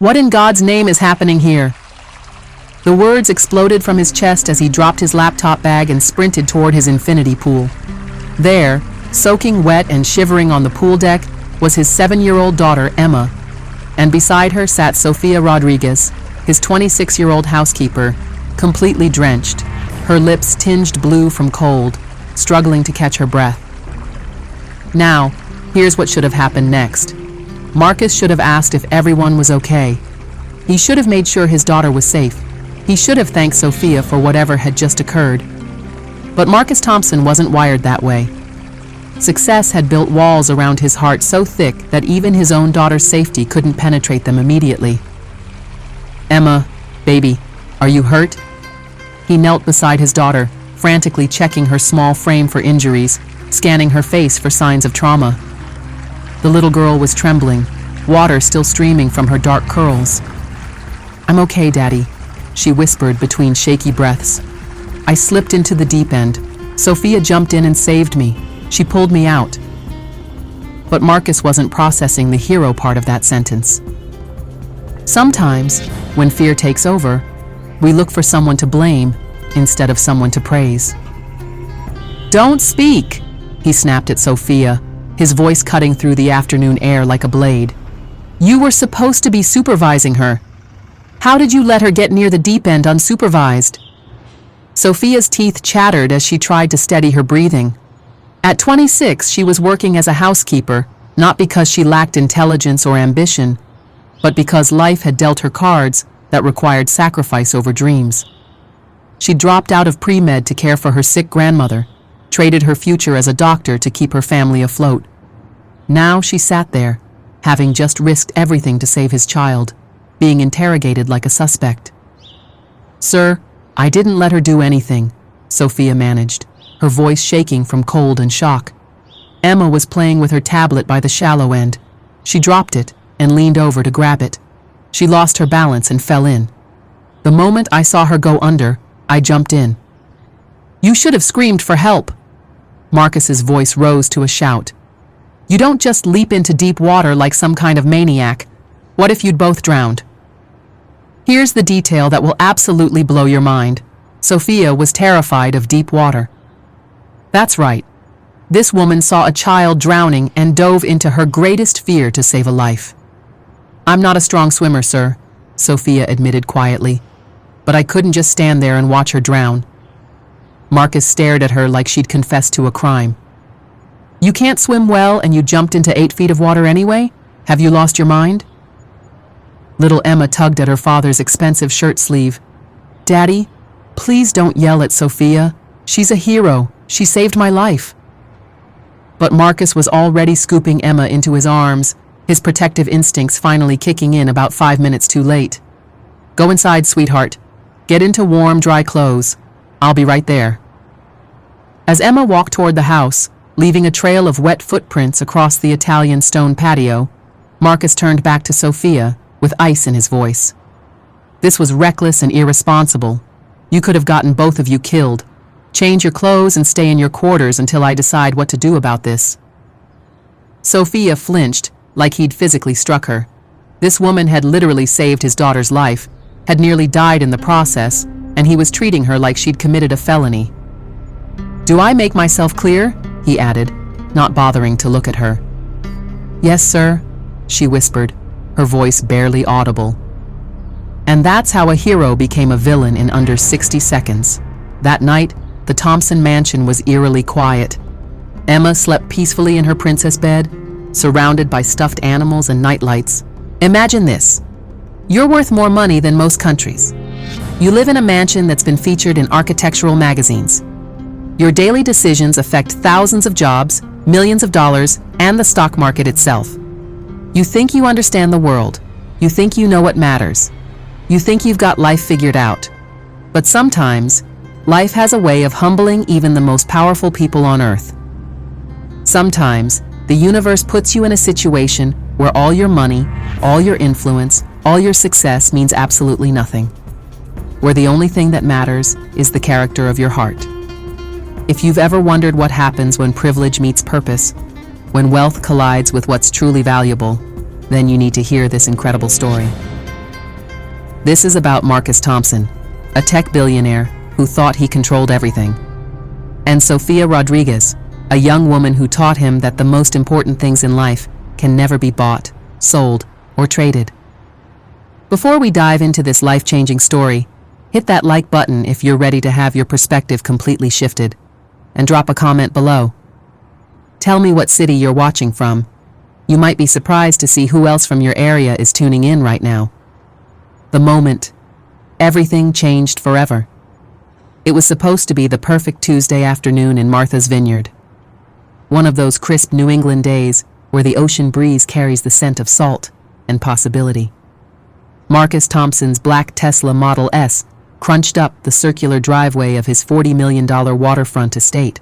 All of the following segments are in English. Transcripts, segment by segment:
What in God's name is happening here? The words exploded from his chest as he dropped his laptop bag and sprinted toward his infinity pool. There, soaking wet and shivering on the pool deck, was his 7-year-old daughter, Emma, and beside her sat Sofia Rodriguez, his 26-year-old housekeeper, completely drenched, her lips tinged blue from cold, struggling to catch her breath. Now, here's what should have happened next. Marcus should have asked if everyone was okay. He should have made sure his daughter was safe. He should have thanked Sofia for whatever had just occurred. But Marcus Thompson wasn't wired that way. Success had built walls around his heart so thick that even his own daughter's safety couldn't penetrate them immediately. "Emma, baby, are you hurt?" He knelt beside his daughter, frantically checking her small frame for injuries, scanning her face for signs of trauma. The little girl was trembling, water still streaming from her dark curls. "I'm okay, Daddy," she whispered between shaky breaths. "I slipped into the deep end. Sofia jumped in and saved me. She pulled me out." But Marcus wasn't processing the hero part of that sentence. Sometimes, when fear takes over, we look for someone to blame instead of someone to praise. "Don't speak," he snapped at Sofia, his voice cutting through the afternoon air like a blade. "You were supposed to be supervising her. How did you let her get near the deep end unsupervised?" Sofia's teeth chattered as she tried to steady her breathing. At 26, she was working as a housekeeper, not because she lacked intelligence or ambition, but because life had dealt her cards that required sacrifice over dreams. She dropped out of pre-med to care for her sick grandmother, traded her future as a doctor to keep her family afloat. Now she sat there, having just risked everything to save his child, being interrogated like a suspect. "Sir, I didn't let her do anything," Sofia managed, her voice shaking from cold and shock. Emma was playing with her tablet by the shallow end. She dropped it and leaned over to grab it. She lost her balance and fell in. The moment I saw her go under, I jumped in. "You should have screamed for help." Marcus's voice rose to a shout. "You don't just leap into deep water like some kind of maniac. What if you'd both drowned?" Here's the detail that will absolutely blow your mind. Sofia was terrified of deep water. That's right. This woman saw a child drowning and dove into her greatest fear to save a life. "I'm not a strong swimmer, sir," Sofia admitted quietly, "but I couldn't just stand there and watch her drown." Marcus stared at her like she'd confessed to a crime. "You can't swim well and you jumped into 8 feet of water anyway? Have you lost your mind?" Little Emma tugged at her father's expensive shirt sleeve. "Daddy, please don't yell at Sofia. She's a hero. She saved my life." But Marcus was already scooping Emma into his arms, his protective instincts finally kicking in about 5 minutes too late. "Go inside, sweetheart. Get into warm, dry clothes. I'll be right there." As Emma walked toward the house, leaving a trail of wet footprints across the Italian stone patio, Marcus turned back to Sofia, with ice in his voice. "This was reckless and irresponsible. You could have gotten both of you killed. Change your clothes and stay in your quarters until I decide what to do about this." Sofia flinched, like he'd physically struck her. This woman had literally saved his daughter's life, had nearly died in the process, and he was treating her like she'd committed a felony. "Do I make myself clear?" he added, not bothering to look at her. "Yes, sir," she whispered, her voice barely audible. And that's how a hero became a villain in under 60 seconds. That night, the Thompson mansion was eerily quiet. Emma slept peacefully in her princess bed, surrounded by stuffed animals and nightlights. Imagine this. You're worth more money than most countries. You live in a mansion that's been featured in architectural magazines. Your daily decisions affect thousands of jobs, millions of dollars, and the stock market itself. You think you understand the world. You think you know what matters. You think you've got life figured out. But sometimes, life has a way of humbling even the most powerful people on earth. Sometimes, the universe puts you in a situation where all your money, all your influence, all your success means absolutely nothing. Where the only thing that matters is the character of your heart. If you've ever wondered what happens when privilege meets purpose, when wealth collides with what's truly valuable, then you need to hear this incredible story. This is about Marcus Thompson, a tech billionaire who thought he controlled everything, and Sofia Rodriguez, a young woman who taught him that the most important things in life can never be bought, sold, or traded. Before we dive into this life-changing story, hit that like button if you're ready to have your perspective completely shifted, and drop a comment below. Tell me what city you're watching from. You might be surprised to see who else from your area is tuning in right now. The moment, everything changed forever. It was supposed to be the perfect Tuesday afternoon in Martha's Vineyard. One of those crisp New England days where the ocean breeze carries the scent of salt and possibility. Marcus Thompson's black Tesla Model S crunched up the circular driveway of his $40 million waterfront estate.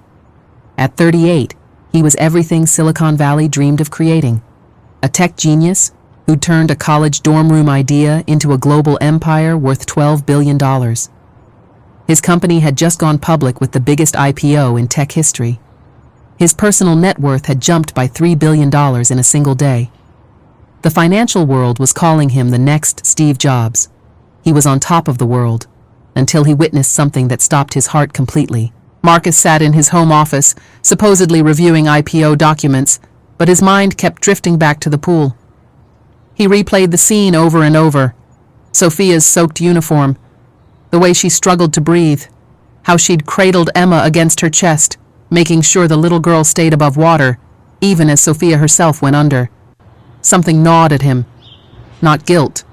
At 38, he was everything Silicon Valley dreamed of creating. A tech genius who turned a college dorm room idea into a global empire worth $12 billion. His company had just gone public with the biggest IPO in tech history. His personal net worth had jumped by $3 billion in a single day. The financial world was calling him the next Steve Jobs. He was on top of the world, until he witnessed something that stopped his heart completely. Marcus sat in his home office, supposedly reviewing IPO documents, but his mind kept drifting back to the pool. He replayed the scene over and over. Sofia's soaked uniform, the way she struggled to breathe, how she'd cradled Emma against her chest, making sure the little girl stayed above water, even as Sofia herself went under. Something gnawed at him. Not guilt,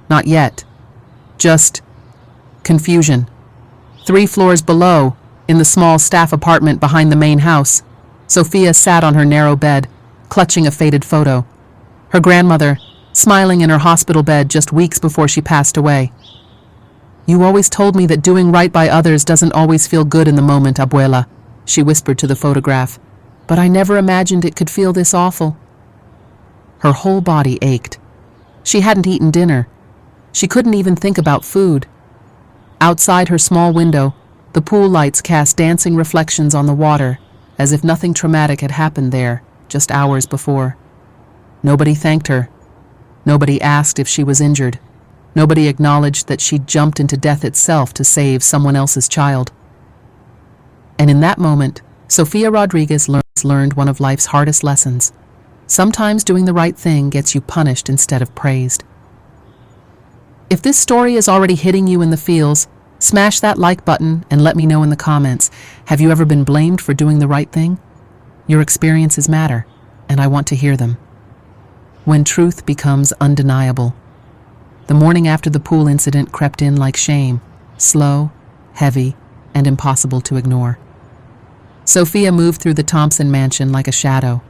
not yet. Just confusion. 3 floors below, in the small staff apartment behind the main house, Sofia sat on her narrow bed, clutching a faded photo. Her grandmother, smiling in her hospital bed just weeks before she passed away. "You always told me that doing right by others doesn't always feel good in the moment, Abuela," she whispered to the photograph, "but I never imagined it could feel this awful." Her whole body ached. She hadn't eaten dinner. She couldn't even think about food. Outside her small window, the pool lights cast dancing reflections on the water, as if nothing traumatic had happened there just hours before. Nobody thanked her. Nobody asked if she was injured. Nobody acknowledged that she'd jumped into death itself to save someone else's child. And in that moment, Sofia Rodriguez learned one of life's hardest lessons. Sometimes doing the right thing gets you punished instead of praised. If this story is already hitting you in the feels, smash that like button and let me know in the comments. Have you ever been blamed for doing the right thing? Your experiences matter, and I want to hear them. When truth becomes undeniable. The morning after the pool incident crept in like shame, slow, heavy, and impossible to ignore. Sofia moved through the Thompson mansion like a shadow.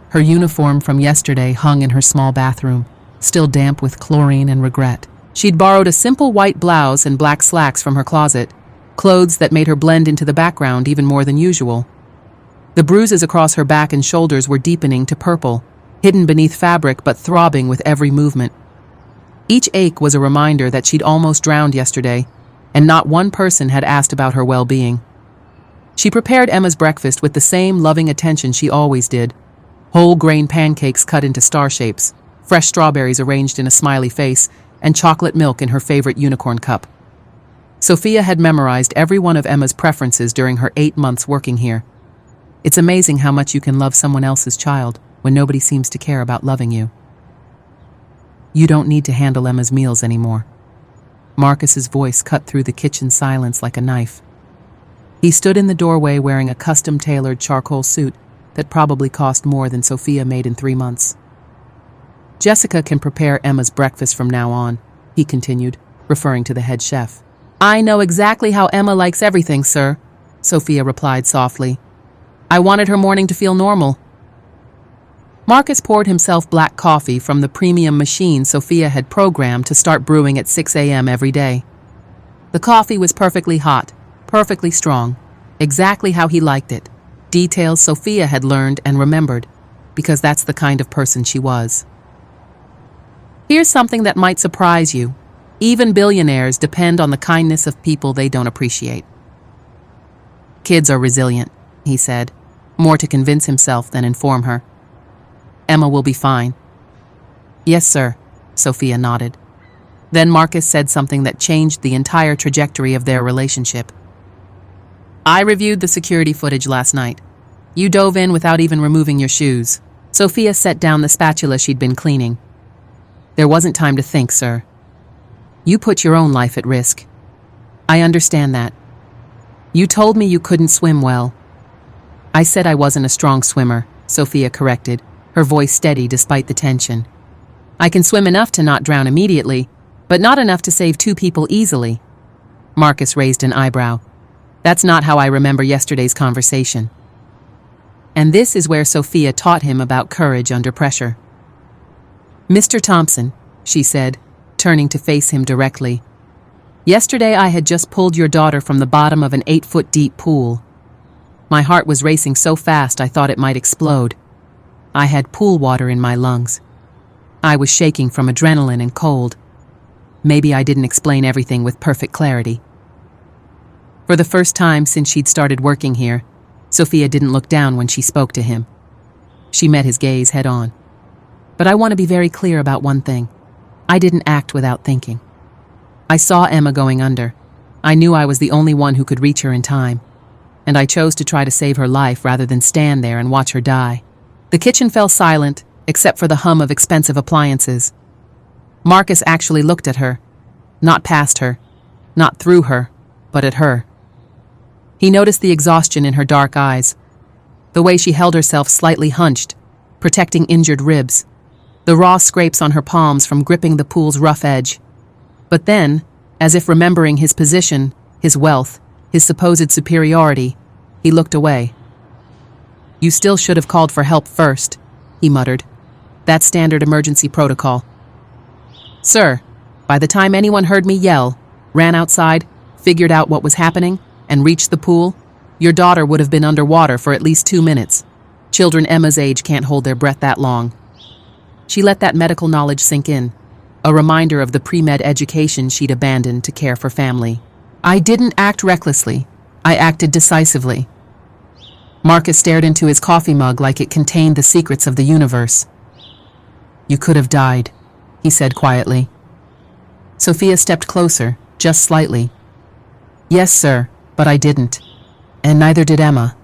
Her uniform from yesterday hung in her small bathroom, still damp with chlorine and regret. She'd borrowed a simple white blouse and black slacks from her closet, clothes that made her blend into the background even more than usual. The bruises across her back and shoulders were deepening to purple, hidden beneath fabric but throbbing with every movement. Each ache was a reminder that she'd almost drowned yesterday, and not one person had asked about her well-being. She prepared Emma's breakfast with the same loving attention she always did. Whole grain pancakes cut into star shapes, fresh strawberries arranged in a smiley face, and chocolate milk in her favorite unicorn cup. Sofia had memorized every one of Emma's preferences during her 8 months working here. It's amazing how much you can love someone else's child when nobody seems to care about loving you. You don't need to handle Emma's meals anymore. Marcus's voice cut through the kitchen silence like a knife. He stood in the doorway wearing a custom-tailored charcoal suit that probably cost more than Sofia made in 3 months. Jessica can prepare Emma's breakfast from now on, he continued, referring to the head chef. I know exactly how Emma likes everything, sir, Sofia replied softly. I wanted her morning to feel normal. Marcus poured himself black coffee from the premium machine Sofia had programmed to start brewing at 6 a.m. every day. The coffee was perfectly hot, perfectly strong, exactly how he liked it. Details Sofia had learned and remembered, because that's the kind of person she was. Here's something that might surprise you. Even billionaires depend on the kindness of people they don't appreciate. Kids are resilient, he said, more to convince himself than inform her. Emma will be fine. Yes, sir, Sofia nodded. Then Marcus said something that changed the entire trajectory of their relationship. I reviewed the security footage last night. You dove in without even removing your shoes. Sophia set down the spatula she'd been cleaning. There wasn't time to think, sir. You put your own life at risk. I understand that. You told me you couldn't swim well. I said I wasn't a strong swimmer, Sophia corrected, her voice steady despite the tension. I can swim enough to not drown immediately, but not enough to save 2 people easily. Marcus raised an eyebrow. That's not how I remember yesterday's conversation. And this is where Sophia taught him about courage under pressure. Mr. Thompson, she said, turning to face him directly. Yesterday I had just pulled your daughter from the bottom of an 8-foot-deep pool. My heart was racing so fast I thought it might explode. I had pool water in my lungs. I was shaking from adrenaline and cold. Maybe I didn't explain everything with perfect clarity. For the first time since she'd started working here, Sophia didn't look down when she spoke to him. She met his gaze head on. But I want to be very clear about one thing. I didn't act without thinking. I saw Emma going under. I knew I was the only one who could reach her in time. And I chose to try to save her life rather than stand there and watch her die. The kitchen fell silent, except for the hum of expensive appliances. Marcus actually looked at her. Not past her. Not through her, but at her. He noticed the exhaustion in her dark eyes. The way she held herself slightly hunched, protecting injured ribs. The raw scrapes on her palms from gripping the pool's rough edge. But then, as if remembering his position, his wealth, his supposed superiority, he looked away. You still should have called for help first, he muttered. That's standard emergency protocol. Sir, by the time anyone heard me yell, ran outside, figured out what was happening, and reached the pool, your daughter would have been underwater for at least 2 minutes. Children Emma's age can't hold their breath that long. She let that medical knowledge sink in, a reminder of the pre-med education she'd abandoned to care for family. I didn't act recklessly. I acted decisively. Marcus stared into his coffee mug like it contained the secrets of the universe. You could have died, he said quietly. Sophia stepped closer, just slightly. Yes, sir, but I didn't. And neither did Emma.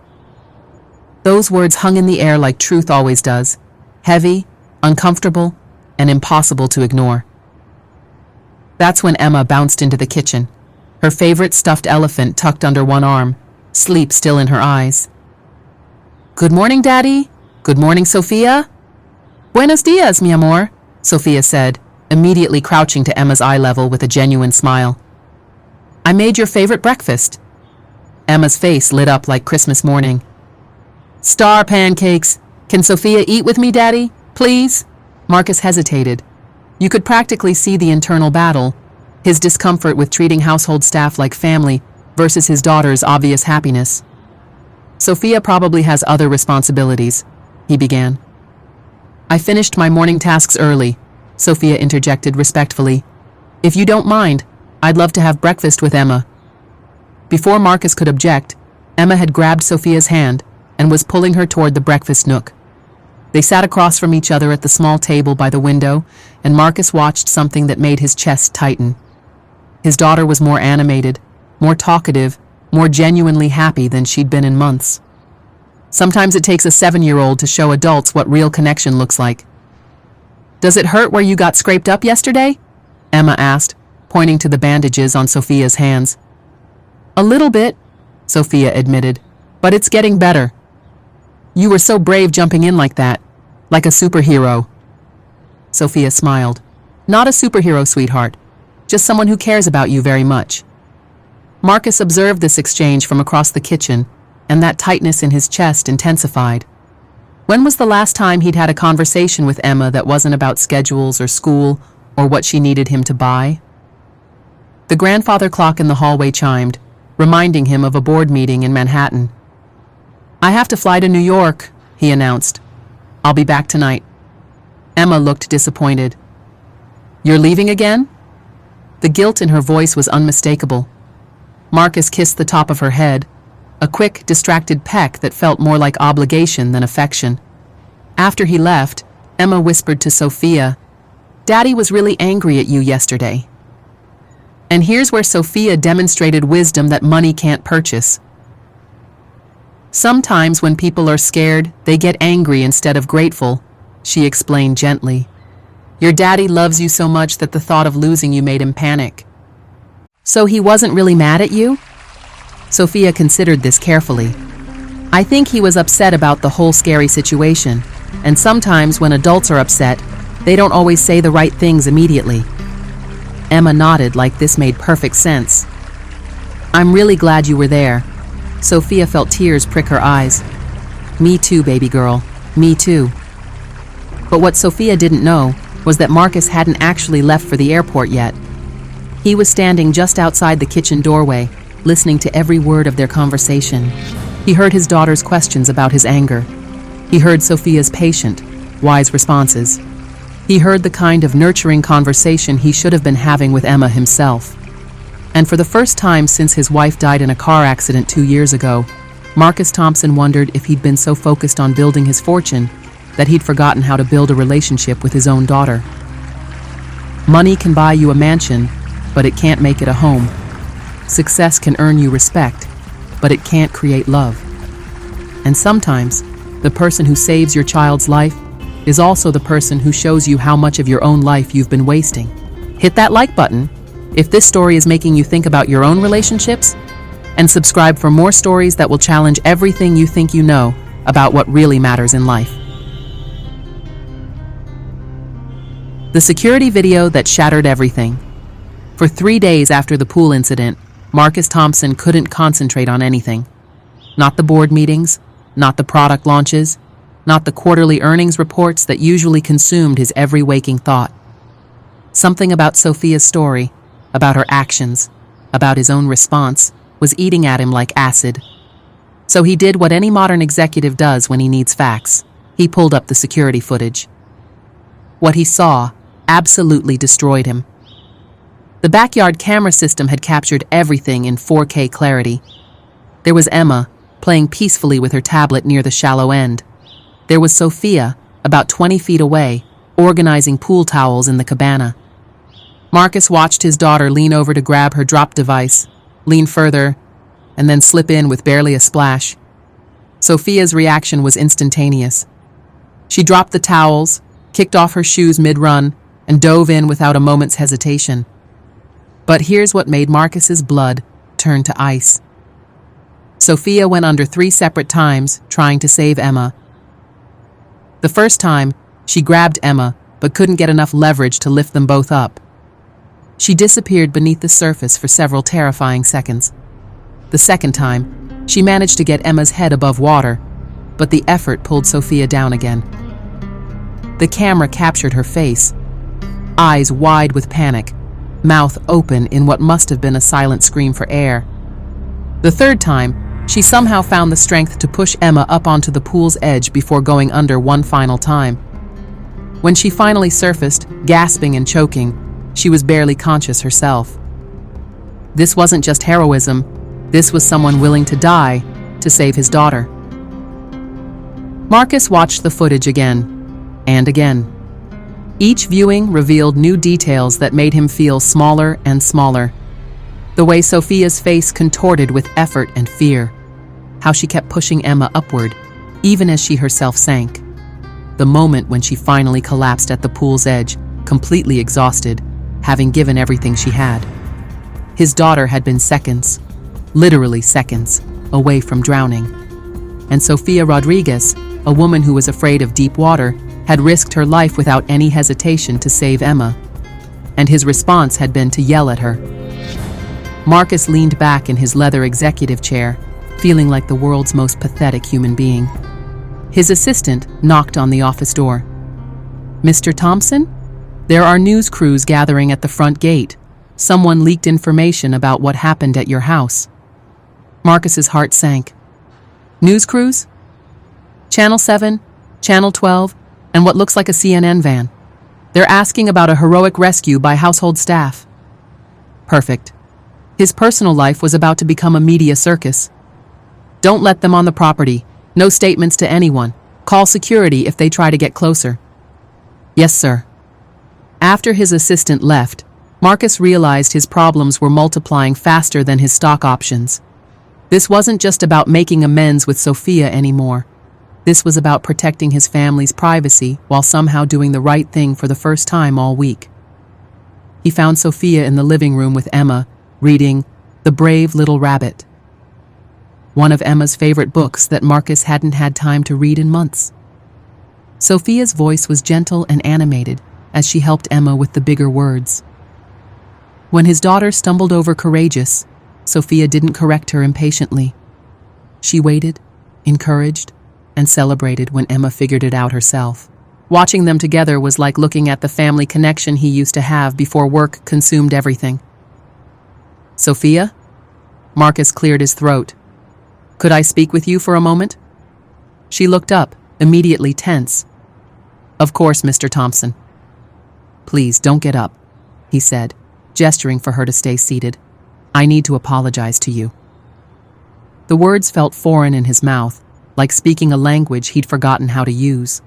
Those words hung in the air like truth always does, heavy, uncomfortable, and impossible to ignore. That's when Emma bounced into the kitchen, her favorite stuffed elephant tucked under one arm, sleep still in her eyes. Good morning, Daddy. Good morning, Sophia. Buenos dias, mi amor, Sophia said, immediately crouching to Emma's eye level with a genuine smile. I made your favorite breakfast. Emma's face lit up like Christmas morning. Star pancakes. Can Sophia eat with me, Daddy? Please? Marcus hesitated. You could practically see the internal battle, his discomfort with treating household staff like family versus his daughter's obvious happiness. Sophia probably has other responsibilities, he began. I finished my morning tasks early, Sophia interjected respectfully. If you don't mind, I'd love to have breakfast with Emma. Before Marcus could object, Emma had grabbed Sophia's hand and was pulling her toward the breakfast nook. They sat across from each other at the small table by the window, and Marcus watched something that made his chest tighten. His daughter was more animated, more talkative, more genuinely happy than she'd been in months. Sometimes it takes a 7-year-old to show adults what real connection looks like. Does it hurt where you got scraped up yesterday? Emma asked, pointing to the bandages on Sophia's hands. A little bit, Sophia admitted, but it's getting better. You were so brave jumping in like that, like a superhero. Sophia smiled. Not a superhero, sweetheart, just someone who cares about you very much. Marcus observed this exchange from across the kitchen, and that tightness in his chest intensified. When was the last time he'd had a conversation with Emma that wasn't about schedules or school or what she needed him to buy? The grandfather clock in the hallway chimed, reminding him of a board meeting in Manhattan. I have to fly to New York, he announced. I'll be back tonight. Emma looked disappointed. You're leaving again? The guilt in her voice was unmistakable. Marcus kissed the top of her head, a quick, distracted peck that felt more like obligation than affection. After he left, Emma whispered to Sophia, Daddy was really angry at you yesterday. And here's where Sophia demonstrated wisdom that money can't purchase. Sometimes when people are scared, they get angry instead of grateful, she explained gently. Your daddy loves you so much that the thought of losing you made him panic. So he wasn't really mad at you? Sophia considered this carefully. I think he was upset about the whole scary situation, and sometimes when adults are upset, they don't always say the right things immediately. Emma nodded like this made perfect sense. I'm really glad you were there. Sophia felt tears prick her eyes. Me too, baby girl. Me too. But what Sophia didn't know was that Marcus hadn't actually left for the airport yet. He was standing just outside the kitchen doorway, listening to every word of their conversation. He heard his daughter's questions about his anger. He heard Sophia's patient, wise responses. He heard the kind of nurturing conversation he should have been having with Emma himself. And for the first time since his wife died in a car accident 2 years ago, Marcus Thompson wondered if he'd been so focused on building his fortune that he'd forgotten how to build a relationship with his own daughter. Money can buy you a mansion, but it can't make it a home. Success can earn you respect, but it can't create love. And sometimes, the person who saves your child's life is also the person who shows you how much of your own life you've been wasting. Hit that like button if this story is making you think about your own relationships, and subscribe for more stories that will challenge everything you think you know about what really matters in life. The security video that shattered everything. For 3 days after the pool incident, Marcus Thompson couldn't concentrate on anything. Not the board meetings, not the product launches, not the quarterly earnings reports that usually consumed his every waking thought. Something about Sophia's story, about her actions, about his own response, was eating at him like acid. So he did what any modern executive does when he needs facts. He pulled up the security footage. What he saw absolutely destroyed him. The backyard camera system had captured everything in 4K clarity. There was Emma, playing peacefully with her tablet near the shallow end. There was Sophia, about 20 feet away, organizing pool towels in the cabana. Marcus watched his daughter lean over to grab her drop device, lean further, and then slip in with barely a splash. Sophia's reaction was instantaneous. She dropped the towels, kicked off her shoes mid-run, and dove in without a moment's hesitation. But here's what made Marcus's blood turn to ice. Sophia went under 3 separate times, trying to save Emma. The first time, she grabbed Emma, but couldn't get enough leverage to lift them both up. She disappeared beneath the surface for several terrifying seconds. The second time, she managed to get Emma's head above water, but the effort pulled Sophia down again. The camera captured her face, eyes wide with panic, mouth open in what must have been a silent scream for air. The third time, she somehow found the strength to push Emma up onto the pool's edge before going under one final time. When she finally surfaced, gasping and choking, she was barely conscious herself. This wasn't just heroism, this was someone willing to die to save his daughter. Marcus watched the footage again and again. Each viewing revealed new details that made him feel smaller and smaller. The way Sophia's face contorted with effort and fear. How she kept pushing Emma upward, even as she herself sank. The moment when she finally collapsed at the pool's edge, completely exhausted, having given everything she had. His daughter had been seconds, literally seconds, away from drowning. And Sofia Rodriguez, a woman who was afraid of deep water, had risked her life without any hesitation to save Emma. And his response had been to yell at her. Marcus leaned back in his leather executive chair, feeling like the world's most pathetic human being. His assistant knocked on the office door. Mr. Thompson? There are news crews gathering at the front gate. Someone leaked information about what happened at your house. Marcus's heart sank. News crews? Channel 7, Channel 12, and what looks like a CNN van. They're asking about a heroic rescue by household staff. Perfect. His personal life was about to become a media circus. Don't let them on the property. No statements to anyone. Call security if they try to get closer. Yes, sir. After his assistant left, Marcus realized his problems were multiplying faster than his stock options. This wasn't just about making amends with Sophia anymore. This was about protecting his family's privacy while somehow doing the right thing for the first time all week. He found Sophia in the living room with Emma, reading The Brave Little Rabbit, one of Emma's favorite books that Marcus hadn't had time to read in months. Sophia's voice was gentle and animated as she helped Emma with the bigger words. When his daughter stumbled over Courageous, Sophia didn't correct her impatiently. She waited, encouraged, and celebrated when Emma figured it out herself. Watching them together was like looking at the family connection he used to have before work consumed everything. "Sophia?" Marcus cleared his throat. "Could I speak with you for a moment?" She looked up, immediately tense. "Of course, Mr. Thompson." "Please don't get up," he said, gesturing for her to stay seated. "I need to apologize to you." The words felt foreign in his mouth, like speaking a language he'd forgotten how to use.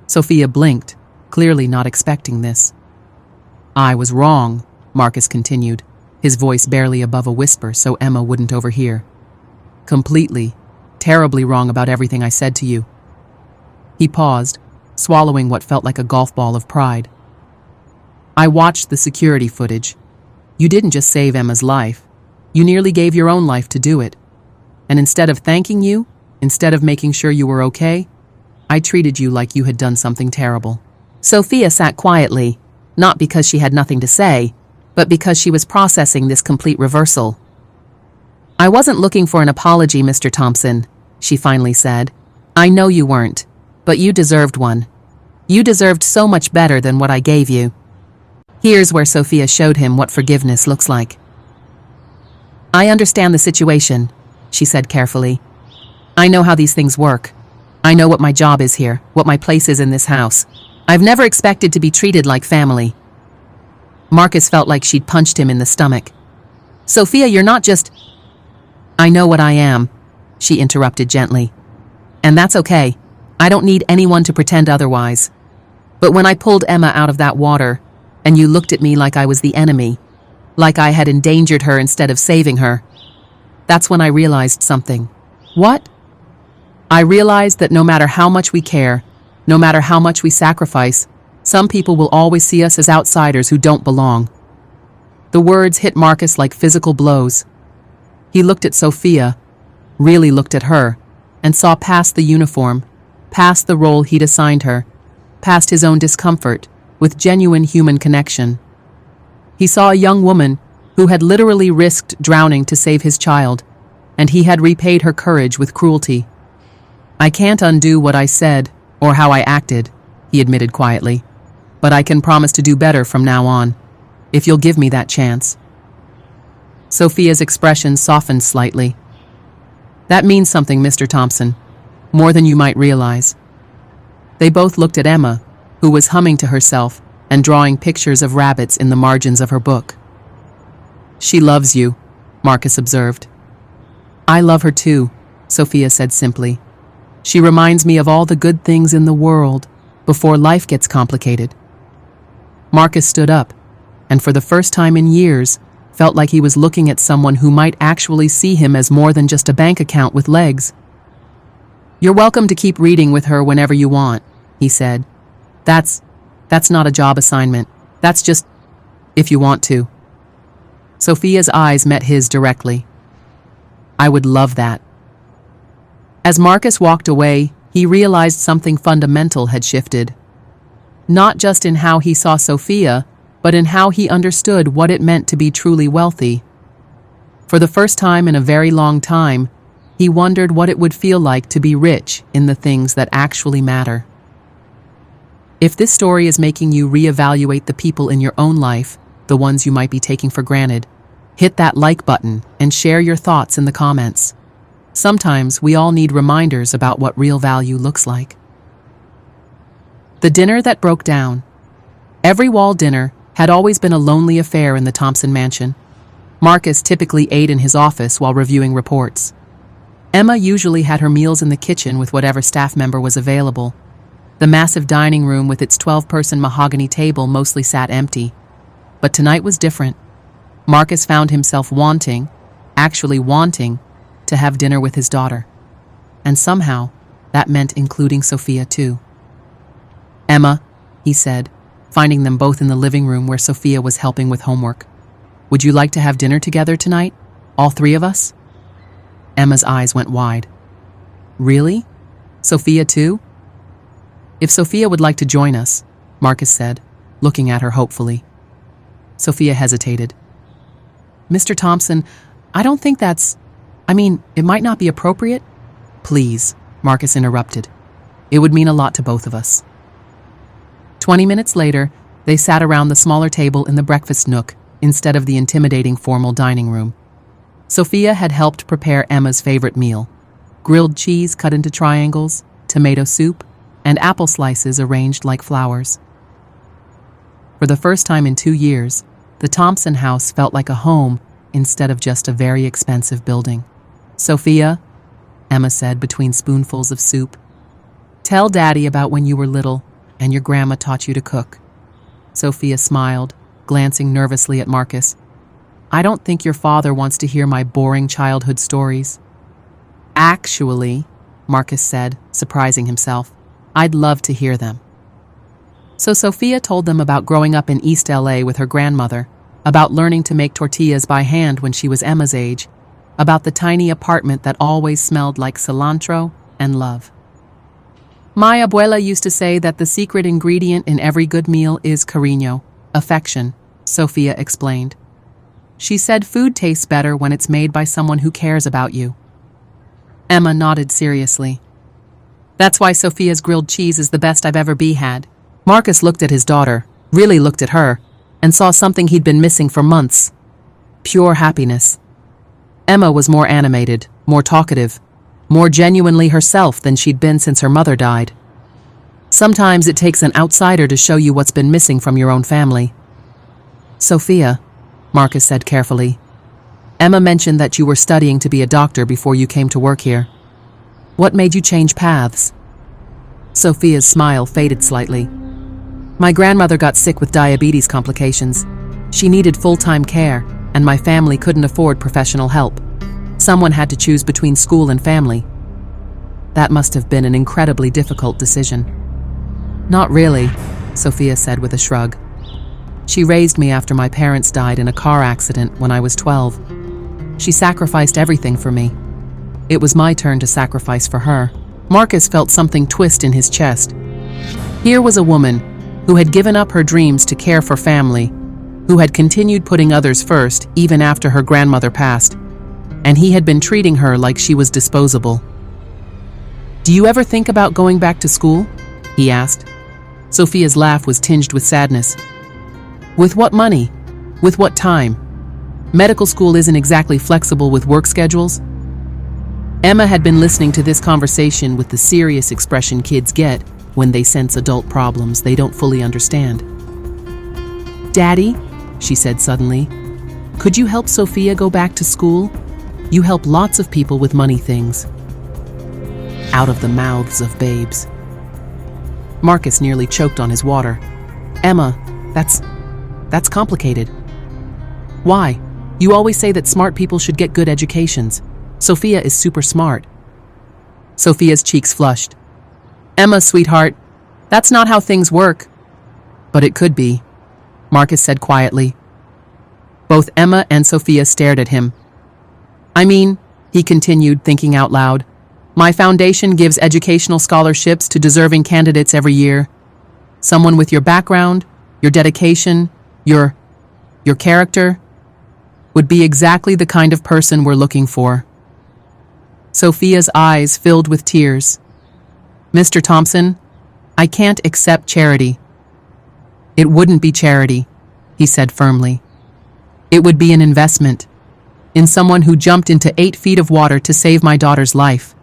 Sophia blinked, clearly not expecting this. "I was wrong," Marcus continued, his voice barely above a whisper so Emma wouldn't overhear. "Completely, terribly wrong about everything I said to you." He paused, swallowing what felt like a golf ball of pride. "I watched the security footage. You didn't just save Emma's life. You nearly gave your own life to do it. And instead of thanking you, instead of making sure you were okay, I treated you like you had done something terrible." Sophia sat quietly, not because she had nothing to say, but because she was processing this complete reversal. "I wasn't looking for an apology, Mr. Thompson," she finally said. "I know you weren't, but you deserved one. You deserved so much better than what I gave you." Here's where Sophia showed him what forgiveness looks like. "I understand the situation," she said carefully. "I know how these things work. I know what my job is here, what my place is in this house. I've never expected to be treated like family." Marcus felt like she'd punched him in the stomach. "Sophia, you're not just—" "I know what I am," she interrupted gently. "And that's okay. I don't need anyone to pretend otherwise. But when I pulled Emma out of that water, and you looked at me like I was the enemy, like I had endangered her instead of saving her, that's when I realized something." "What?" "I realized that no matter how much we care, no matter how much we sacrifice, some people will always see us as outsiders who don't belong." The words hit Marcus like physical blows. He looked at Sophia, really looked at her, and saw past the uniform, past the role he'd assigned her, past his own discomfort, with genuine human connection. He saw a young woman who had literally risked drowning to save his child, and he had repaid her courage with cruelty. "I can't undo what I said or how I acted," he admitted quietly, "but I can promise to do better from now on, if you'll give me that chance." Sophia's expression softened slightly. "That means something, Mr. Thompson, more than you might realize." They both looked at Emma, who was humming to herself and drawing pictures of rabbits in the margins of her book. "She loves you," Marcus observed. "I love her too," Sophia said simply. "She reminds me of all the good things in the world before life gets complicated." Marcus stood up, and for the first time in years, felt like he was looking at someone who might actually see him as more than just a bank account with legs. "You're welcome to keep reading with her whenever you want," he said. That's not a job assignment. That's just if you want to." Sophia's eyes met his directly. "I would love that." As Marcus walked away, he realized something fundamental had shifted. Not just in how he saw Sophia, but in how he understood what it meant to be truly wealthy. For the first time in a very long time, he wondered what it would feel like to be rich in the things that actually matter. If this story is making you reevaluate the people in your own life, the ones you might be taking for granted, hit that like button and share your thoughts in the comments. Sometimes we all need reminders about what real value looks like. The dinner that broke down. Every wall dinner had always been a lonely affair in the Thompson mansion. Marcus typically ate in his office while reviewing reports. Emma usually had her meals in the kitchen with whatever staff member was available. The massive dining room with its 12-person mahogany table mostly sat empty. But tonight was different. Marcus found himself actually wanting, to have dinner with his daughter. And somehow, that meant including Sophia too. "Emma," he said, finding them both in the living room where Sophia was helping with homework. "Would you like to have dinner together tonight? All three of us?" Emma's eyes went wide. "Really? Sophia too?" "If Sophia would like to join us," Marcus said, looking at her hopefully. Sophia hesitated. "Mr. Thompson, I don't think it might not be appropriate." "Please," Marcus interrupted. "It would mean a lot to both of us." 20 minutes later, they sat around the smaller table in the breakfast nook instead of the intimidating formal dining room. Sophia had helped prepare Emma's favorite meal: grilled cheese cut into triangles, tomato soup, and apple slices arranged like flowers. For the first time in 2 years, the Thompson house felt like a home instead of just a very expensive building. "Sophia," Emma said between spoonfuls of soup, "tell Daddy about when you were little and your grandma taught you to cook." Sophia smiled, glancing nervously at Marcus. "I don't think your father wants to hear my boring childhood stories." "Actually," Marcus said, surprising himself, "I'd love to hear them." So Sophia told them about growing up in East LA with her grandmother, about learning to make tortillas by hand when she was Emma's age, about the tiny apartment that always smelled like cilantro and love. "My abuela used to say that the secret ingredient in every good meal is cariño, affection," Sophia explained. "She said food tastes better when it's made by someone who cares about you." Emma nodded seriously. "That's why Sophia's grilled cheese is the best I've ever had." Marcus looked at his daughter, really looked at her, and saw something he'd been missing for months: pure happiness. Emma was more animated, more talkative, more genuinely herself than she'd been since her mother died. Sometimes it takes an outsider to show you what's been missing from your own family. "Sophia," Marcus said carefully, "Emma mentioned that you were studying to be a doctor before you came to work here. What made you change paths?" Sophia's smile faded slightly. "My grandmother got sick with diabetes complications. She needed full-time care, and my family couldn't afford professional help. Someone had to choose between school and family. That must have been an incredibly difficult decision." "Not really," Sophia said with a shrug. "She raised me after my parents died in a car accident when I was 12. She sacrificed everything for me. It was my turn to sacrifice for her." Marcus felt something twist in his chest. Here was a woman who had given up her dreams to care for family, who had continued putting others first even after her grandmother passed, and he had been treating her like she was disposable. "Do you ever think about going back to school?" he asked. Sophia's laugh was tinged with sadness. "With what money? With what time? Medical school isn't exactly flexible with work schedules." Emma had been listening to this conversation with the serious expression kids get when they sense adult problems they don't fully understand. "Daddy," she said suddenly, "could you help Sophia go back to school? You help lots of people with money things." Out of the mouths of babes. Marcus nearly choked on his water. "Emma, that's complicated." "Why? You always say that smart people should get good educations. Sophia is super smart." Sophia's cheeks flushed. "Emma, sweetheart, that's not how things work." "But it could be," Marcus said quietly. Both Emma and Sophia stared at him. "I mean," he continued, thinking out loud, "my foundation gives educational scholarships to deserving candidates every year. Someone with your background, your dedication, your character would be exactly the kind of person we're looking for." Sophia's eyes filled with tears. "Mr. Thompson, I can't accept charity." "It wouldn't be charity," he said firmly. "It would be an investment in someone who jumped into 8 feet of water to save my daughter's life,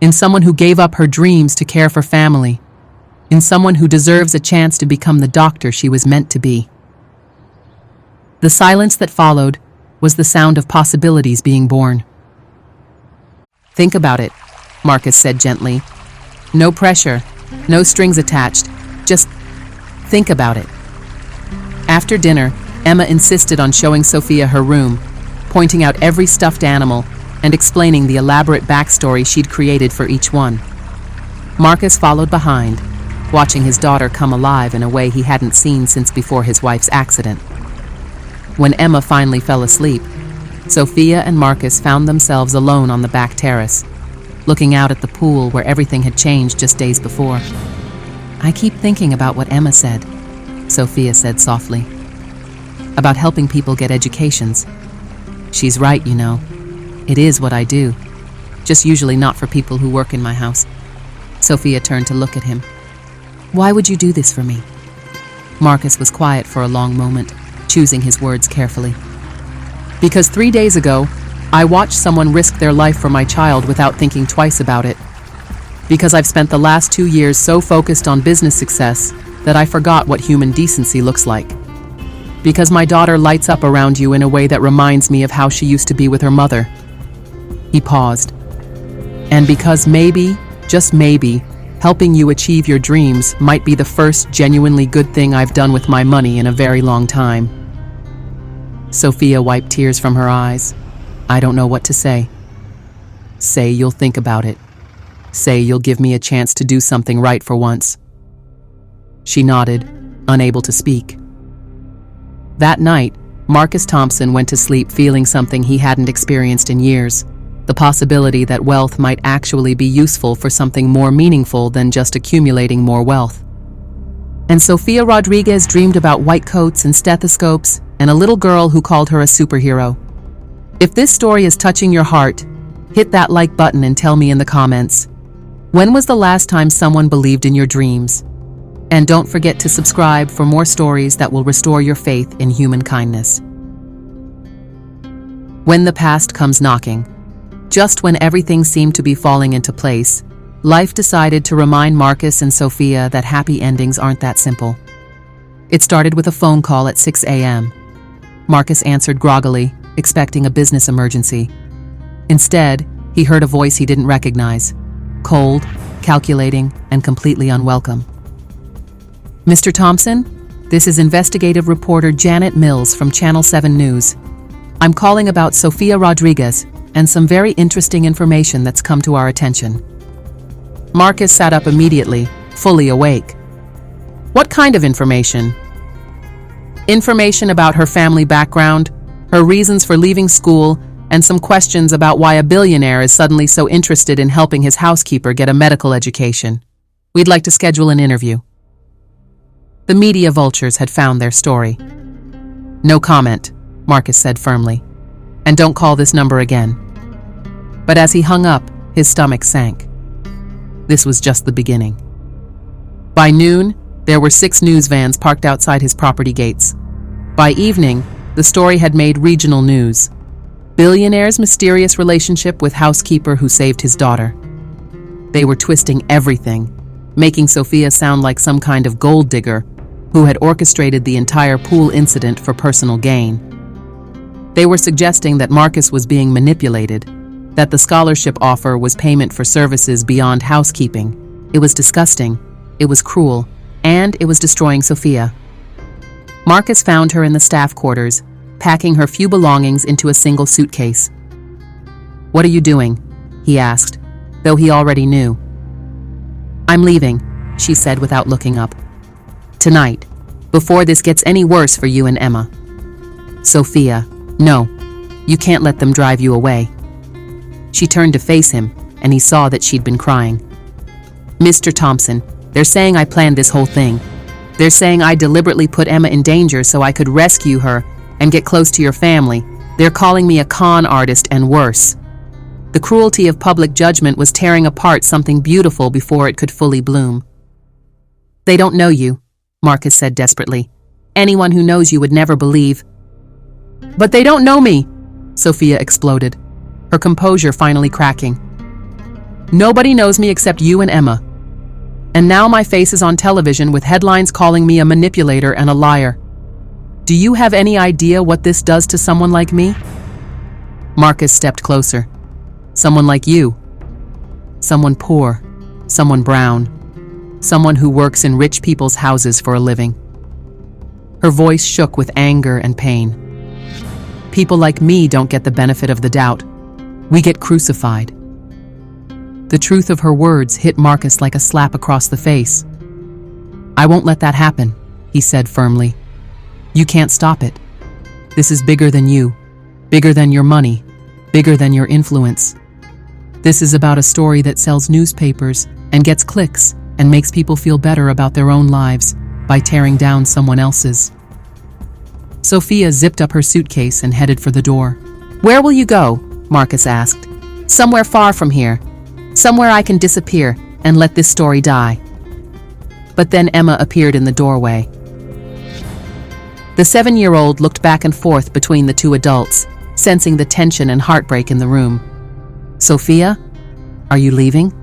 in someone who gave up her dreams to care for family, in someone who deserves a chance to become the doctor she was meant to be." The silence that followed was the sound of possibilities being born. "Think about it," Marcus said gently. "No pressure, no strings attached, just think about it." After dinner, Emma insisted on showing Sophia her room, pointing out every stuffed animal and explaining the elaborate backstory she'd created for each one. Marcus followed behind, watching his daughter come alive in a way he hadn't seen since before his wife's accident. When Emma finally fell asleep, Sophia and Marcus found themselves alone on the back terrace, looking out at the pool where everything had changed just days before. "I keep thinking about what Emma said," Sophia said softly. "About helping people get educations. She's right, you know. It is what I do. Just usually not for people who work in my house." Sophia turned to look at him. "Why would you do this for me?" Marcus was quiet for a long moment, choosing his words carefully. "Because 3 days ago, I watched someone risk their life for my child without thinking twice about it. Because I've spent the last 2 years so focused on business success that I forgot what human decency looks like. Because my daughter lights up around you in a way that reminds me of how she used to be with her mother." He paused. "And because maybe, just maybe, helping you achieve your dreams might be the first genuinely good thing I've done with my money in a very long time." Sophia wiped tears from her eyes. "I don't know what to say." "Say you'll think about it. Say you'll give me a chance to do something right for once." She nodded, unable to speak. That night, Marcus Thompson went to sleep feeling something he hadn't experienced in years: the possibility that wealth might actually be useful for something more meaningful than just accumulating more wealth. And Sofia Rodriguez dreamed about white coats and stethoscopes and a little girl who called her a superhero. If this story is touching your heart, hit that like button and tell me in the comments, when was the last time someone believed in your dreams? And don't forget to subscribe for more stories that will restore your faith in human kindness. When the past comes knocking, just when everything seemed to be falling into place, life decided to remind Marcus and Sophia that happy endings aren't that simple. It started with a phone call at 6 a.m. Marcus answered groggily, expecting a business emergency. Instead, he heard a voice he didn't recognize, cold, calculating, and completely unwelcome. "Mr. Thompson, this is investigative reporter Janet Mills from Channel 7 News. I'm calling about Sofia Rodriguez and some very interesting information that's come to our attention." Marcus sat up immediately, fully awake. "What kind of information?" "Information about her family background, her reasons for leaving school, and some questions about why a billionaire is suddenly so interested in helping his housekeeper get a medical education. We'd like to schedule an interview." The media vultures had found their story. "No comment," Marcus said firmly. "And don't call this number again." But as he hung up, his stomach sank. This was just the beginning. By noon, there were 6 news vans parked outside his property gates. By evening, the story had made regional news. Billionaire's mysterious relationship with housekeeper who saved his daughter. They were twisting everything, making Sophia sound like some kind of gold digger who had orchestrated the entire pool incident for personal gain. They were suggesting that Marcus was being manipulated, that the scholarship offer was payment for services beyond housekeeping. It was disgusting, it was cruel, and it was destroying Sophia. Marcus found her in the staff quarters, packing her few belongings into a single suitcase. "What are you doing?" he asked, though he already knew. "I'm leaving," she said without looking up. "Tonight, before this gets any worse for you and Emma." "Sophia, no, you can't let them drive you away." She turned to face him, and he saw that she'd been crying. "Mr. Thompson, they're saying I planned this whole thing. They're saying I deliberately put Emma in danger so I could rescue her and get close to your family. They're calling me a con artist and worse. The cruelty of public judgment was tearing apart something beautiful before it could fully bloom." "They don't know you," Marcus said desperately. "Anyone who knows you would never believe." "But they don't know me," Sophia exploded, her composure finally cracking. "Nobody knows me except you and Emma. And now my face is on television with headlines calling me a manipulator and a liar. Do you have any idea what this does to someone like me?" Marcus stepped closer. "Someone like you. Someone poor. Someone brown. Someone who works in rich people's houses for a living." Her voice shook with anger and pain. People like me don't get the benefit of the doubt. We get crucified. The truth of her words hit Marcus like a slap across the face. I won't let that happen, he said firmly. You can't stop it. This is bigger than you, bigger than your money, bigger than your influence. This is about a story that sells newspapers and gets clicks and makes people feel better about their own lives by tearing down someone else's. Sophia zipped up her suitcase and headed for the door. Where will you go? Marcus asked. Somewhere far from here. Somewhere I can disappear and let this story die. But then Emma appeared in the doorway. The 7-year-old looked back and forth between the two adults, sensing the tension and heartbreak in the room. Sophia? Are you leaving?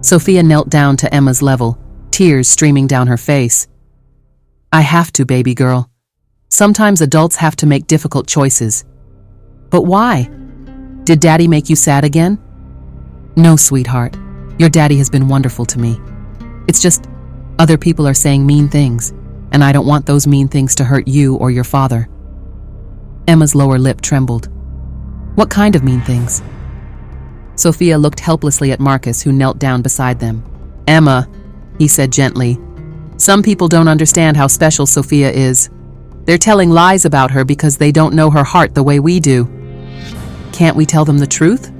Sophia knelt down to Emma's level, tears streaming down her face. I have to, baby girl. Sometimes adults have to make difficult choices. But why? Did Daddy make you sad again? No, sweetheart. Your daddy has been wonderful to me. It's just other people are saying mean things, and I don't want those mean things to hurt you or your father. Emma's lower lip trembled. What kind of mean things? Sophia looked helplessly at Marcus, who knelt down beside them. Emma, he said gently, some people don't understand how special Sophia is. They're telling lies about her because they don't know her heart the way we do. Can't we tell them the truth?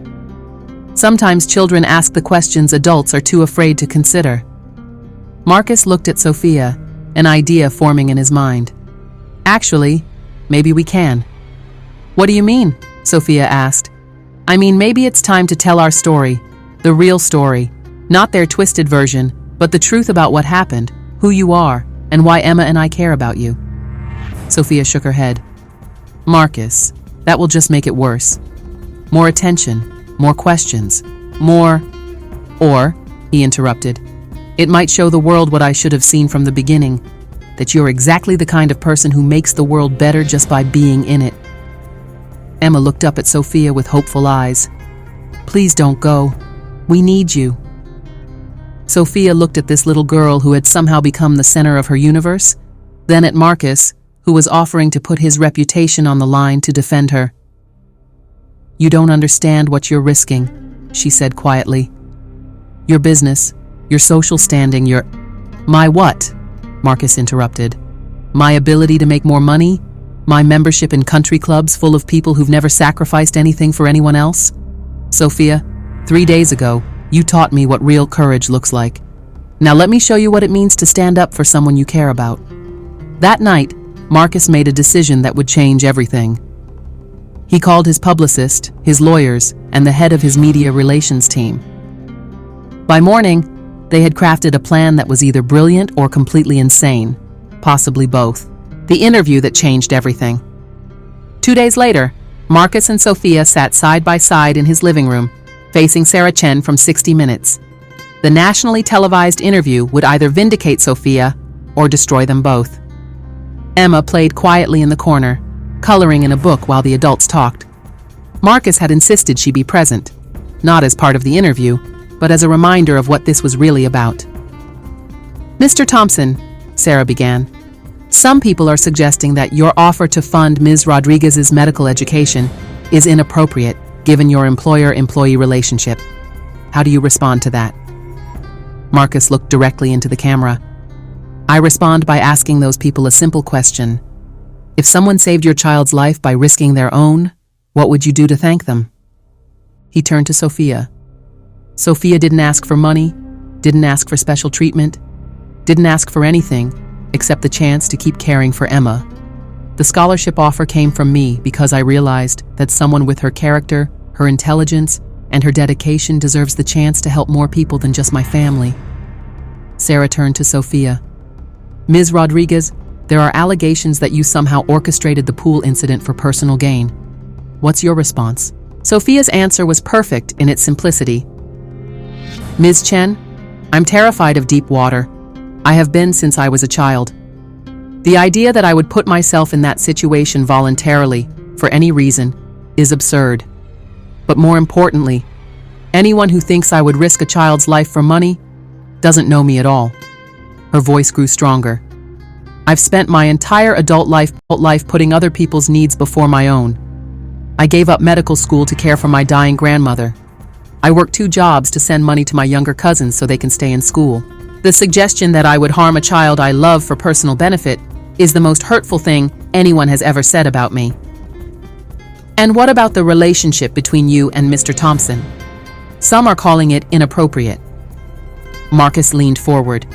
Sometimes children ask the questions adults are too afraid to consider. Marcus looked at Sophia, an idea forming in his mind. Actually, maybe we can. What do you mean? Sophia asked. I mean, maybe it's time to tell our story, the real story, not their twisted version, but the truth about what happened, who you are, and why Emma and I care about you. Sophia shook her head. Marcus, that will just make it worse. More attention, more questions, more... Or, he interrupted, it might show the world what I should have seen from the beginning, that you're exactly the kind of person who makes the world better just by being in it. Emma looked up at Sophia with hopeful eyes. Please don't go. We need you. Sophia looked at this little girl who had somehow become the center of her universe, then at Marcus, who was offering to put his reputation on the line to defend her. You don't understand what you're risking, she said quietly. Your business, your social standing, your... My what? Marcus interrupted. My ability to make more money? My membership in country clubs full of people who've never sacrificed anything for anyone else? Sophia, 3 days ago, you taught me what real courage looks like. Now let me show you what it means to stand up for someone you care about. That night, Marcus made a decision that would change everything. He called his publicist, his lawyers, and the head of his media relations team. By morning, they had crafted a plan that was either brilliant or completely insane, possibly both. The interview that changed everything. 2 days later, Marcus and Sophia sat side by side in his living room, facing Sarah Chen from 60 Minutes. The nationally televised interview would either vindicate Sophia or destroy them both. Emma played quietly in the corner, coloring in a book while the adults talked. Marcus had insisted she be present, not as part of the interview, but as a reminder of what this was really about. Mr. Thompson, Sarah began, some people are suggesting that your offer to fund Ms. Rodriguez's medical education is inappropriate given your employer-employee relationship. How do you respond to that? Marcus looked directly into the camera. I respond by asking those people a simple question. If someone saved your child's life by risking their own, what would you do to thank them? He turned to Sophia. Sophia didn't ask for money, didn't ask for special treatment, didn't ask for anything except the chance to keep caring for Emma. The scholarship offer came from me because I realized that someone with her character, her intelligence, and her dedication deserves the chance to help more people than just my family. Sarah turned to Sophia. Ms. Rodriguez, there are allegations that you somehow orchestrated the pool incident for personal gain. What's your response? Sophia's answer was perfect in its simplicity. Ms. Chen, I'm terrified of deep water. I have been since I was a child. The idea that I would put myself in that situation voluntarily, for any reason, is absurd. But more importantly, anyone who thinks I would risk a child's life for money doesn't know me at all. Her voice grew stronger. I've spent my entire adult life putting other people's needs before my own. I gave up medical school to care for my dying grandmother. I worked 2 jobs to send money to my younger cousins so they can stay in school. The suggestion that I would harm a child I love for personal benefit is the most hurtful thing anyone has ever said about me. And what about the relationship between you and Mr. Thompson? Some are calling it inappropriate. Marcus leaned forward.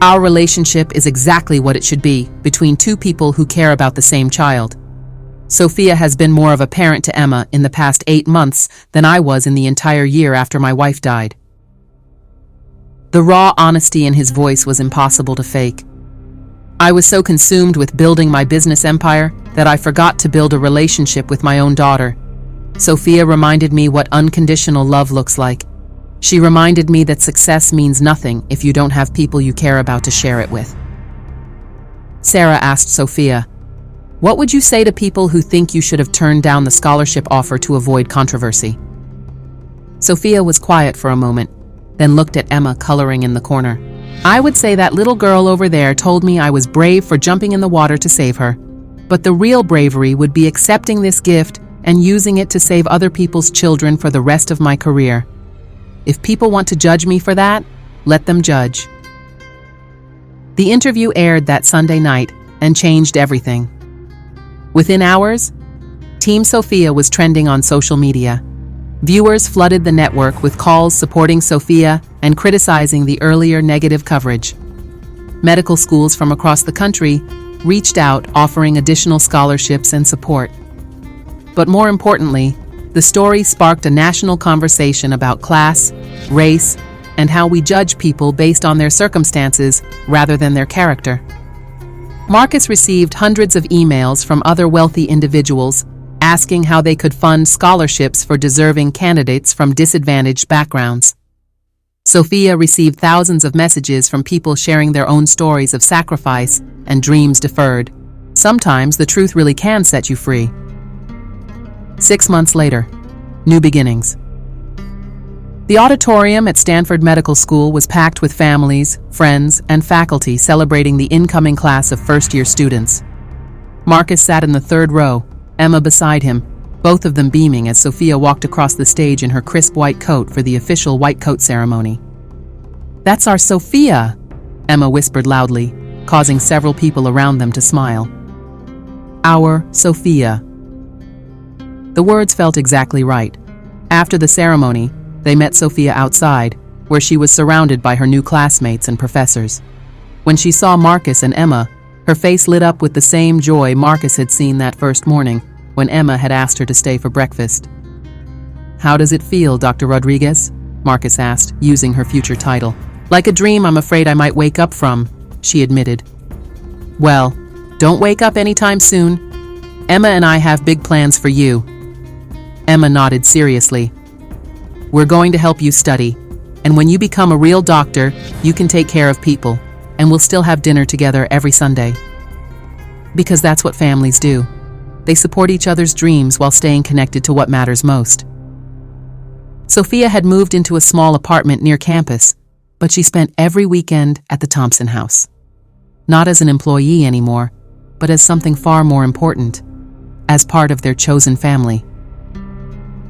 Our relationship is exactly what it should be, between 2 people who care about the same child. Sophia has been more of a parent to Emma in the past 8 months than I was in the entire year after my wife died. The raw honesty in his voice was impossible to fake. I was so consumed with building my business empire that I forgot to build a relationship with my own daughter. Sophia reminded me what unconditional love looks like. She reminded me that success means nothing if you don't have people you care about to share it with. Sarah asked Sophia, "What would you say to people who think you should have turned down the scholarship offer to avoid controversy?" Sophia was quiet for a moment, then looked at Emma coloring in the corner. "I would say that little girl over there told me I was brave for jumping in the water to save her. But the real bravery would be accepting this gift and using it to save other people's children for the rest of my career. If people want to judge me for that, let them judge." The interview aired that Sunday night and changed everything. Within hours, Team Sophia was trending on social media. Viewers flooded the network with calls supporting Sophia and criticizing the earlier negative coverage. Medical schools from across the country reached out offering additional scholarships and support. But more importantly, the story sparked a national conversation about class, race, and how we judge people based on their circumstances rather than their character. Marcus received hundreds of emails from other wealthy individuals asking how they could fund scholarships for deserving candidates from disadvantaged backgrounds. Sophia received thousands of messages from people sharing their own stories of sacrifice and dreams deferred. Sometimes the truth really can set you free. 6 months later, new beginnings. The auditorium at Stanford Medical School was packed with families, friends, and faculty celebrating the incoming class of first-year students. Marcus sat in the 3rd row, Emma beside him, both of them beaming as Sophia walked across the stage in her crisp white coat for the official white coat ceremony. "That's our Sophia," Emma whispered loudly, causing several people around them to smile. "Our Sophia." The words felt exactly right. After the ceremony, they met Sophia outside, where she was surrounded by her new classmates and professors. When she saw Marcus and Emma, her face lit up with the same joy Marcus had seen that first morning when Emma had asked her to stay for breakfast. "How does it feel, Dr. Rodriguez?" Marcus asked, using her future title. "Like a dream I'm afraid I might wake up from," she admitted. "Well, don't wake up anytime soon. Emma and I have big plans for you." Emma nodded seriously. "We're going to help you study, and when you become a real doctor, you can take care of people, and we'll still have dinner together every Sunday." Because that's what families do. They support each other's dreams while staying connected to what matters most. Sophia had moved into a small apartment near campus, but she spent every weekend at the Thompson house. Not as an employee anymore, but as something far more important, as part of their chosen family.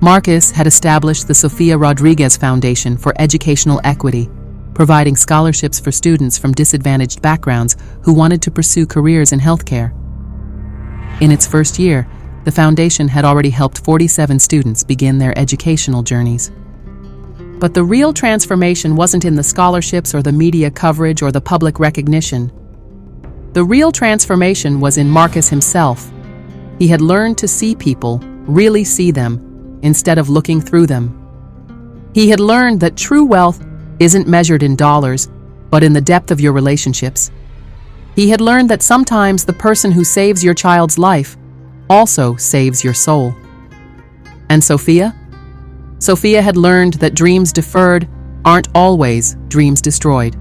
Marcus had established the Sophia Rodriguez Foundation for Educational Equity, providing scholarships for students from disadvantaged backgrounds who wanted to pursue careers in healthcare. In its first year, the foundation had already helped 47 students begin their educational journeys. But the real transformation wasn't in the scholarships or the media coverage or the public recognition. The real transformation was in Marcus himself. He had learned to see people, really see them, instead of looking through them. He had learned that true wealth isn't measured in dollars, but in the depth of your relationships. He had learned that sometimes the person who saves your child's life also saves your soul. And Sophia? Sophia had learned that dreams deferred aren't always dreams destroyed.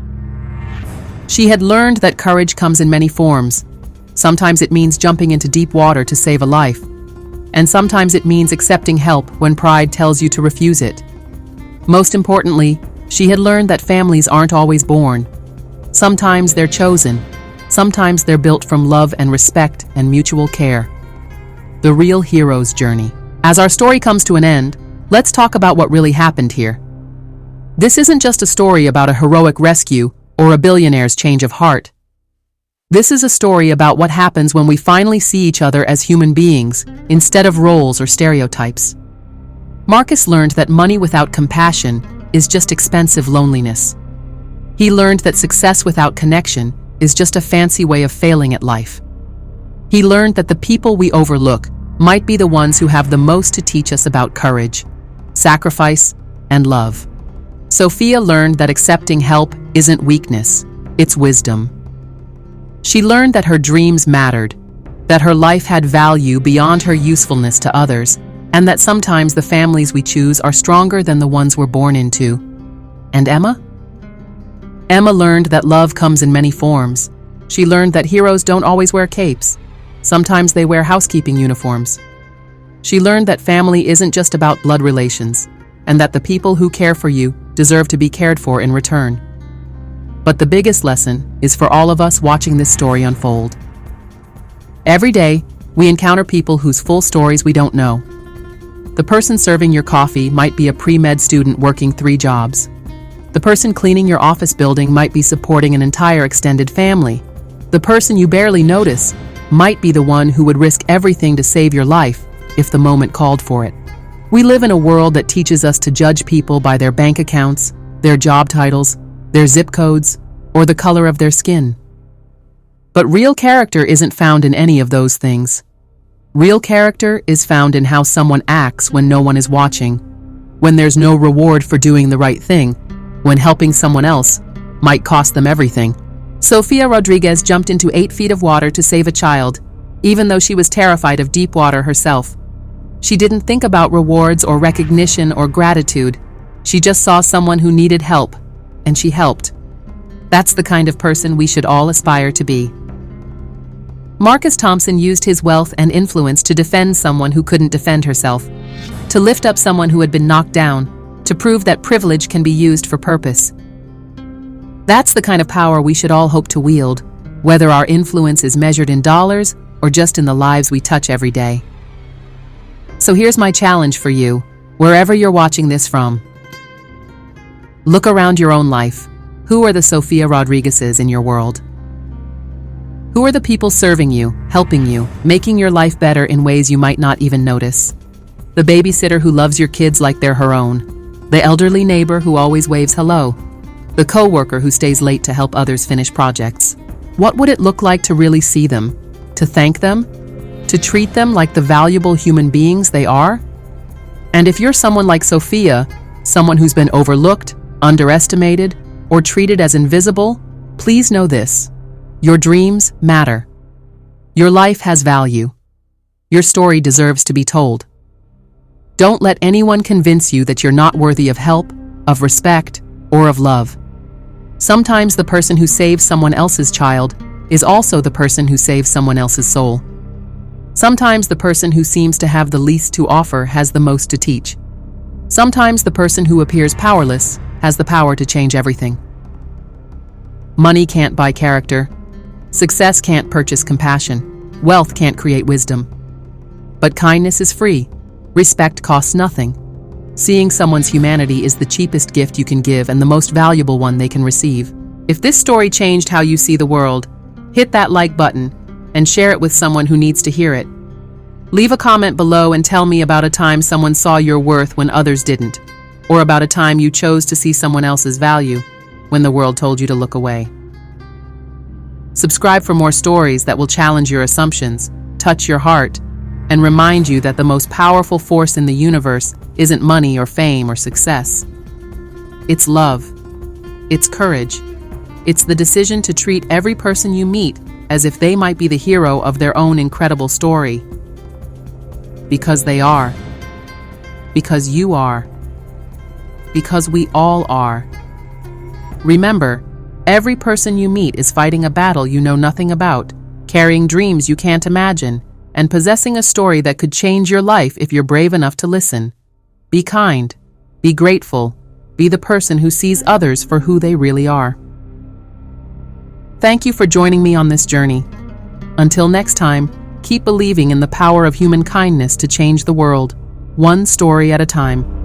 She had learned that courage comes in many forms. Sometimes it means jumping into deep water to save a life. And sometimes it means accepting help when pride tells you to refuse it. Most importantly, she had learned that families aren't always born. Sometimes they're chosen. Sometimes they're built from love and respect and mutual care. The real hero's journey. As our story comes to an end, let's talk about what really happened here. This isn't just a story about a heroic rescue or a billionaire's change of heart. This is a story about what happens when we finally see each other as human beings instead of roles or stereotypes. Marcus learned that money without compassion is just expensive loneliness. He learned that success without connection is just a fancy way of failing at life. He learned that the people we overlook might be the ones who have the most to teach us about courage, sacrifice, and love. Sophia learned that accepting help isn't weakness, it's wisdom. She learned that her dreams mattered, that her life had value beyond her usefulness to others, and that sometimes the families we choose are stronger than the ones we're born into. And Emma? Emma learned that love comes in many forms. She learned that heroes don't always wear capes. Sometimes they wear housekeeping uniforms. She learned that family isn't just about blood relations, and that the people who care for you deserve to be cared for in return. But the biggest lesson is for all of us watching this story unfold. Every day, we encounter people whose full stories we don't know. The person serving your coffee might be a pre-med student working 3 jobs. The person cleaning your office building might be supporting an entire extended family. The person you barely notice might be the one who would risk everything to save your life if the moment called for it. We live in a world that teaches us to judge people by their bank accounts, their job titles, their zip codes, or the color of their skin. But real character isn't found in any of those things. Real character is found in how someone acts when no one is watching, when there's no reward for doing the right thing, when helping someone else might cost them everything. Sofia Rodriguez jumped into 8 feet of water to save a child, even though she was terrified of deep water herself. She didn't think about rewards or recognition or gratitude. She just saw someone who needed help, and she helped. That's the kind of person we should all aspire to be. Marcus Thompson used his wealth and influence to defend someone who couldn't defend herself, to lift up someone who had been knocked down, to prove that privilege can be used for purpose. That's the kind of power we should all hope to wield, whether our influence is measured in dollars or just in the lives we touch every day. So here's my challenge for you, wherever you're watching this from. Look around your own life. Who are the Sofia Rodriguezes in your world? Who are the people serving you, helping you, making your life better in ways you might not even notice? The babysitter who loves your kids like they're her own. The elderly neighbor who always waves hello. The coworker who stays late to help others finish projects. What would it look like to really see them? To thank them? To treat them like the valuable human beings they are? And if you're someone like Sophia, someone who's been overlooked, underestimated, or treated as invisible, please know this. Your dreams matter. Your life has value. Your story deserves to be told. Don't let anyone convince you that you're not worthy of help, of respect, or of love. Sometimes the person who saves someone else's child is also the person who saves someone else's soul. Sometimes the person who seems to have the least to offer has the most to teach. Sometimes the person who appears powerless has the power to change everything. Money can't buy character. Success can't purchase compassion. Wealth can't create wisdom. But kindness is free. Respect costs nothing. Seeing someone's humanity is the cheapest gift you can give and the most valuable one they can receive. If this story changed how you see the world, hit that like button and share it with someone who needs to hear it. Leave a comment below and tell me about a time someone saw your worth when others didn't, or about a time you chose to see someone else's value when the world told you to look away. Subscribe for more stories that will challenge your assumptions, touch your heart, and remind you that the most powerful force in the universe isn't money or fame or success. It's love. It's courage. It's the decision to treat every person you meet as if they might be the hero of their own incredible story. Because they are. Because you are. Because we all are. Remember, every person you meet is fighting a battle you know nothing about, carrying dreams you can't imagine, and possessing a story that could change your life if you're brave enough to listen. Be kind. Be grateful. Be the person who sees others for who they really are. Thank you for joining me on this journey. Until next time, keep believing in the power of human kindness to change the world, one story at a time.